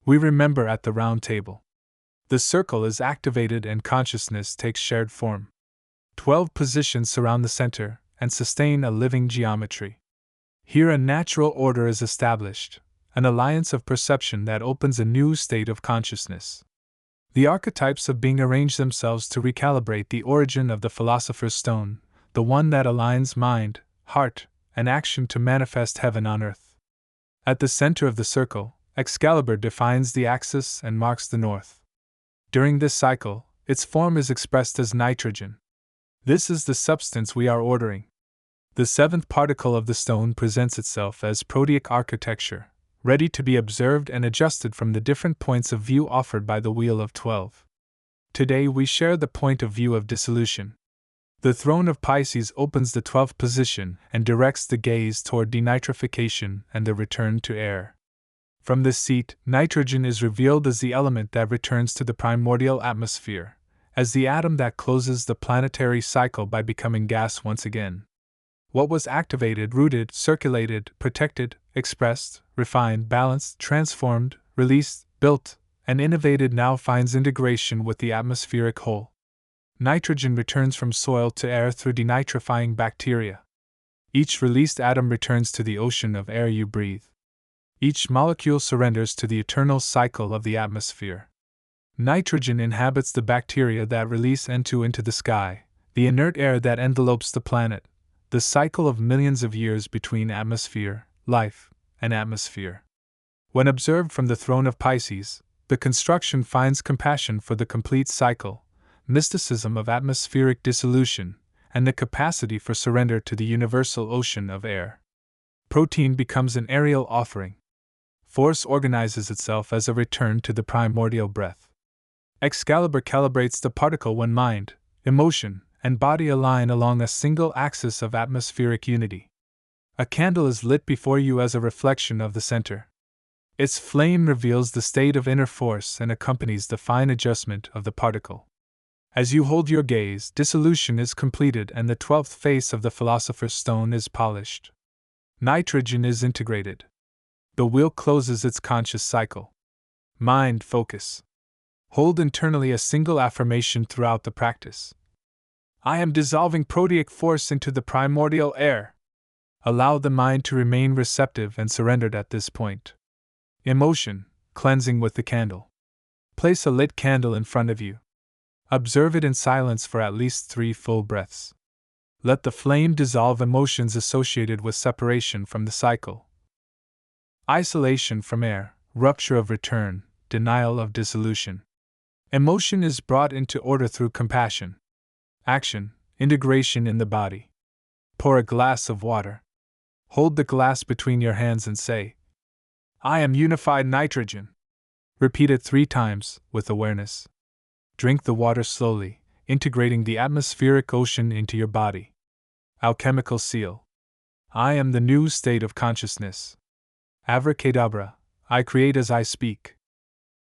We remember at the round table. The circle is activated and consciousness takes shared form. 12 positions surround the center and sustain a living geometry. Here a natural order is established, an alliance of perception that opens a new state of consciousness. The archetypes of being arrange themselves to recalibrate the origin of the philosopher's stone, the one that aligns mind, heart, and action to manifest heaven on earth. At the center of the circle, Excalibur defines the axis and marks the north. During this cycle, its form is expressed as nitrogen. This is the substance we are ordering. The seventh particle of the stone presents itself as proteic architecture, ready to be observed and adjusted from the different points of view offered by the Wheel of 12. Today we share the point of view of dissolution. The Throne of Pisces opens the 12th position and directs the gaze toward denitrification and the return to air. From this seat, nitrogen is revealed as the element that returns to the primordial atmosphere, as the atom that closes the planetary cycle by becoming gas once again. What was activated, rooted, circulated, protected, expressed, refined, balanced, transformed, released, built, and innovated now finds integration with the atmospheric whole. Nitrogen returns from soil to air through denitrifying bacteria. Each released atom returns to the ocean of air you breathe. Each molecule surrenders to the eternal cycle of the atmosphere. Nitrogen inhabits the bacteria that release N2 into the sky, the inert air that envelopes the planet, the cycle of millions of years between atmosphere, life, and atmosphere. When observed from the Throne of Pisces, the construction finds compassion for the complete cycle, mysticism of atmospheric dissolution, and the capacity for surrender to the universal ocean of air. Protein becomes an aerial offering. Force organizes itself as a return to the primordial breath. Excalibur calibrates the particle when mind, emotion, and body align along a single axis of atmospheric unity. A candle is lit before you as a reflection of the center. Its flame reveals the state of inner force and accompanies the fine adjustment of the particle. As you hold your gaze, dissolution is completed and the 12th face of the philosopher's stone is polished. Nitrogen is integrated. The wheel closes its conscious cycle. Mind focus. Hold internally a single affirmation throughout the practice. I am dissolving proteic force into the primordial air. Allow the mind to remain receptive and surrendered at this point. Emotion, cleansing with the candle. Place a lit candle in front of you. Observe it in silence for at least 3 full breaths. Let the flame dissolve emotions associated with separation from the cycle. Isolation from air, rupture of return, denial of dissolution. Emotion is brought into order through compassion. Action, integration in the body. Pour a glass of water. Hold the glass between your hands and say, I am unified nitrogen. Repeat it 3 times, with awareness. Drink the water slowly, integrating the atmospheric ocean into your body. Alchemical seal. I am the new state of consciousness. Avra Kehdabra, I create as I speak.